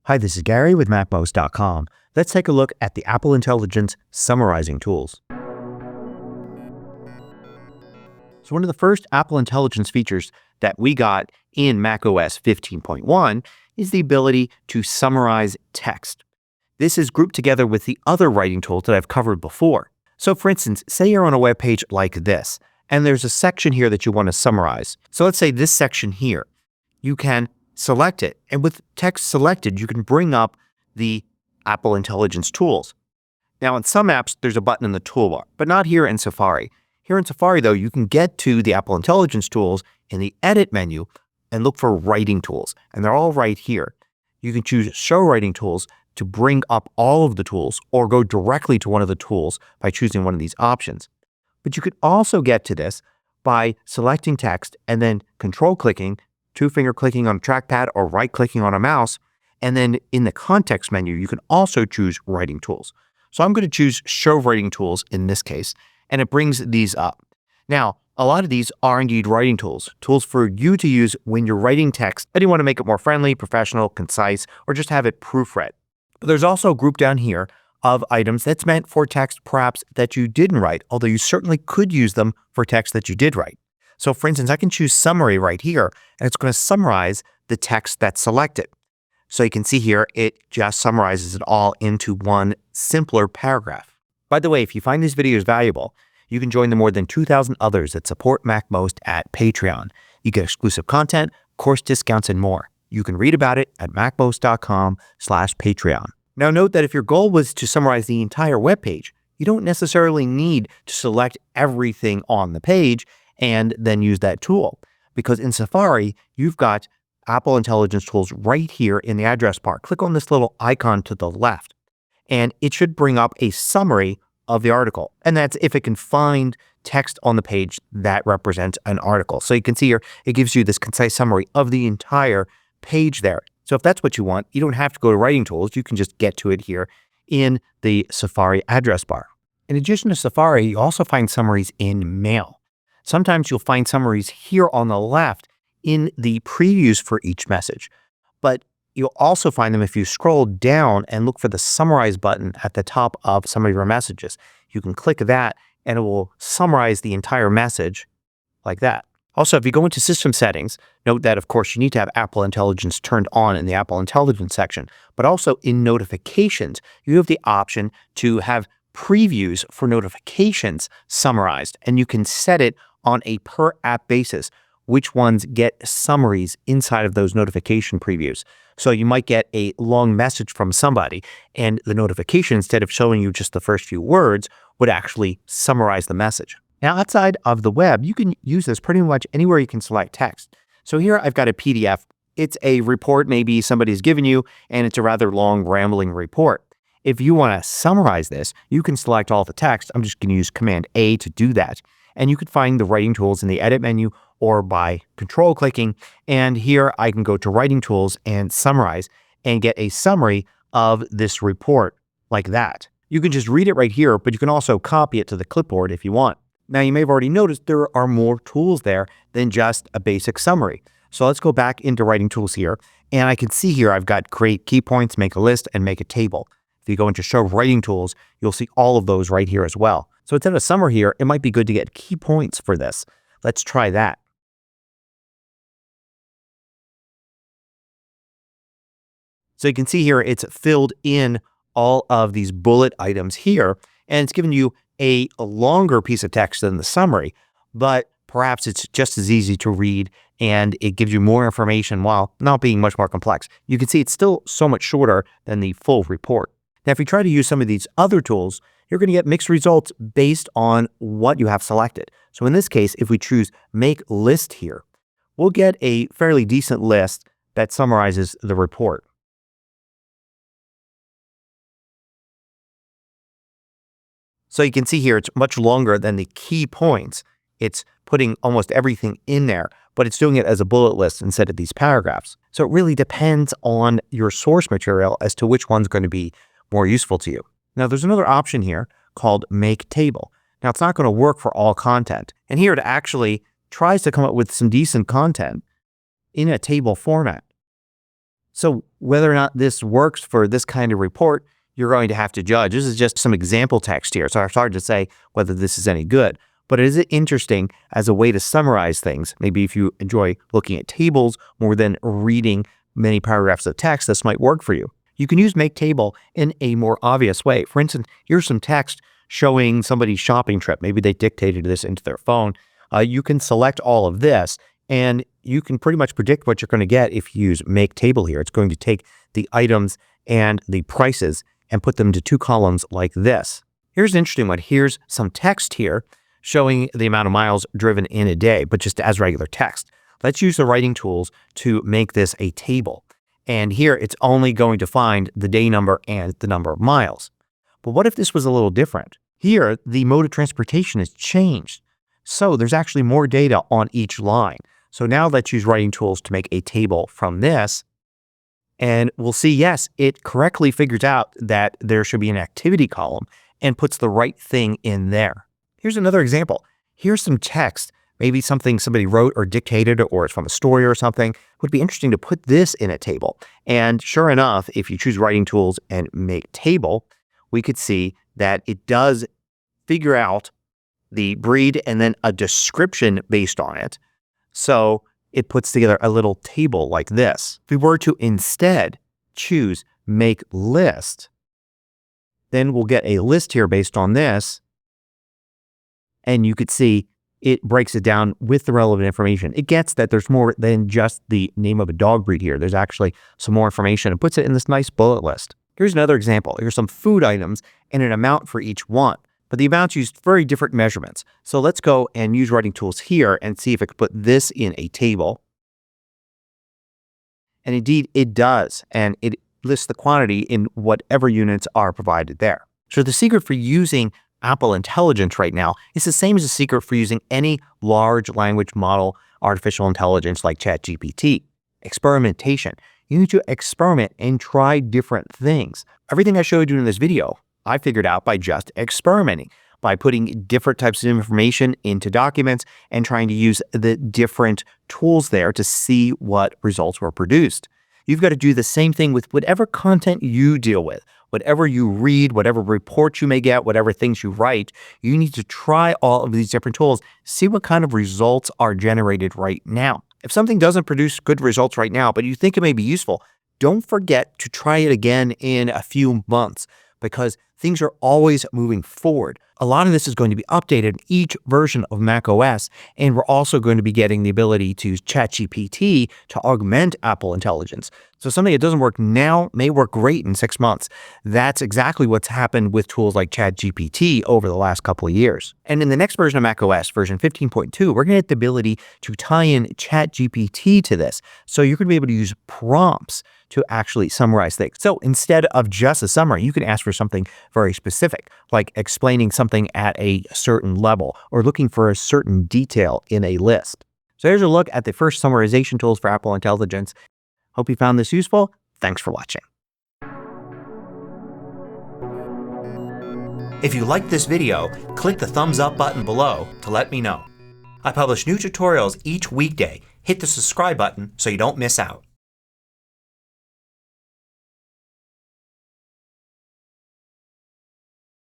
Hi, this is Gary with MACMOST.com. Let's take a look at the Apple Intelligence summarizing tools. So one of the first Apple Intelligence features that we got in macOS 15.1 is the ability to summarize text. This is grouped together with the other writing tools that I've covered before. So for instance, say you're on a web page like this, and there's a section here that you want to summarize. So let's say this section here. You can select it, and with text selected, you can bring up the Apple Intelligence tools. Now in some apps, there's a button in the toolbar, but not here in Safari. Here in Safari, though, you can get to the Apple Intelligence tools in the Edit menu and look for Writing Tools, and they're all right here. You can choose Show Writing Tools to bring up all of the tools, or go directly to one of the tools by choosing one of these options. But you could also get to this by selecting text and then control-clicking, two-finger clicking on a trackpad or right-clicking on a mouse, and then in the context menu, you can also choose Writing Tools. So I'm going to choose Show Writing Tools in this case, and it brings these up. Now, a lot of these are indeed writing tools, tools for you to use when you're writing text and you want to make it more friendly, professional, concise, or just have it proofread. But there's also a group down here of items that's meant for text perhaps that you didn't write, although you certainly could use them for text that you did write. So for instance, I can choose Summary right here, and it's going to summarize the text that's selected. So you can see here, it just summarizes it all into one simpler paragraph. By the way, if you find these videos valuable, you can join the more than 2,000 others that support MacMost at Patreon. You get exclusive content, course discounts, and more. You can read about it at macmost.com/Patreon. Now note that if your goal was to summarize the entire web page, you don't necessarily need to select everything on the page and then use that tool. Because in Safari, you've got Apple Intelligence tools right here in the address bar. Click on this little icon to the left, and it should bring up a summary of the article. And that's if it can find text on the page that represents an article. So you can see here, it gives you this concise summary of the entire page there. So if that's what you want, you don't have to go to Writing Tools. You can just get to it here in the Safari address bar. In addition to Safari, you also find summaries in Mail. Sometimes you'll find summaries here on the left in the previews for each message, but you'll also find them if you scroll down and look for the Summarize button at the top of some of your messages. You can click that and it will summarize the entire message like that. Also, if you go into System Settings, note that, of course, you need to have Apple Intelligence turned on in the Apple Intelligence section, but also in Notifications, you have the option to have previews for notifications summarized, and you can set it on a per app basis which ones get summaries inside of those notification previews. So you might get a long message from somebody, and the notification, instead of showing you just the first few words, would actually summarize the message. Now, outside of the web, you can use this pretty much anywhere you can select text. So here I've got a PDF. It's a report maybe somebody's given you, and it's a rather long, rambling report. If you want to summarize this, you can select all the text. I'm just going to use Command A to do that. And you can find the writing tools in the Edit menu or by control clicking. And here I can go to Writing Tools and Summarize and get a summary of this report like that. You can just read it right here, but you can also copy it to the clipboard if you want. Now, you may have already noticed there are more tools there than just a basic summary. So let's go back into Writing Tools here. And I can see here I've got Create Key Points, Make a List, and Make a Table. If you go into Show Writing Tools, you'll see all of those right here as well. So instead of a summary here, it might be good to get key points for this. Let's try that. So you can see here, it's filled in all of these bullet items here, and it's given you a longer piece of text than the summary, but perhaps it's just as easy to read and it gives you more information while not being much more complex. You can see it's still so much shorter than the full report. Now, if you try to use some of these other tools, you're going to get mixed results based on what you have selected. So in this case, if we choose Make List here, we'll get a fairly decent list that summarizes the report. So you can see here, it's much longer than the key points. It's putting almost everything in there, but it's doing it as a bullet list instead of these paragraphs. So it really depends on your source material as to which one's going to be more useful to you. Now, there's another option here called Make Table. Now, it's not going to work for all content. And here it actually tries to come up with some decent content in a table format. So whether or not this works for this kind of report, you're going to have to judge. This is just some example text here, so it's hard to say whether this is any good. But it is interesting as a way to summarize things. Maybe if you enjoy looking at tables more than reading many paragraphs of text, this might work for you. You can use Make Table in a more obvious way. For instance, here's some text showing somebody's shopping trip. Maybe they dictated this into their phone. You can select all of this, and you can pretty much predict what you're going to get if you use Make Table here. It's going to take the items and the prices and put them into two columns like this. Here's an interesting one. Here's some text here showing the amount of miles driven in a day, but just as regular text. Let's use the writing tools to make this a table. And here it's only going to find the day number and the number of miles. But what if this was a little different? Here, the mode of transportation has changed. So there's actually more data on each line. So now let's use writing tools to make a table from this. And we'll see, yes, it correctly figures out that there should be an activity column and puts the right thing in there. Here's another example. Here's some text, maybe something somebody wrote or dictated, or it's from a story or something. It would be interesting to put this in a table. And sure enough, if you choose writing tools and Make Table, we could see that it does figure out the breed and then a description based on it. So it puts together a little table like this. If we were to instead choose Make List, then we'll get a list here based on this. And you could see it breaks it down with the relevant information. It gets that there's more than just the name of a dog breed here. There's actually some more information and puts it in this nice bullet list. Here's another example. Here's some food items and an amount for each one. But the amounts used very different measurements. So let's go and use writing tools here and see if it could put this in a table. And indeed it does. And it lists the quantity in whatever units are provided there. So the secret for using Apple Intelligence right now is the same as the secret for using any large language model artificial intelligence like ChatGPT. Experimentation. You need to experiment and try different things. Everything I showed you in this video, I figured out by just experimenting, by putting different types of information into documents and trying to use the different tools there to see what results were produced. You've got to do the same thing with whatever content you deal with, whatever you read, whatever reports you may get, whatever things you write. You need to try all of these different tools, see what kind of results are generated right now. If something doesn't produce good results right now, but you think it may be useful, don't forget to try it again in a few months, because things are always moving forward. A lot of this is going to be updated in each version of macOS, and we're also going to be getting the ability to use ChatGPT to augment Apple Intelligence. So something that doesn't work now may work great in 6 months. That's exactly what's happened with tools like ChatGPT over the last couple of years. And in the next version of macOS, version 15.2, we're going to get the ability to tie in ChatGPT to this. So you're going to be able to use prompts to actually summarize things. So instead of just a summary, you can ask for something very specific, like explaining something at a certain level or looking for a certain detail in a list. So here's a look at the first summarization tools for Apple Intelligence. Hope you found this useful. Thanks for watching. If you liked this video, click the thumbs up button below to let me know. I publish new tutorials each weekday. Hit the subscribe button so you don't miss out.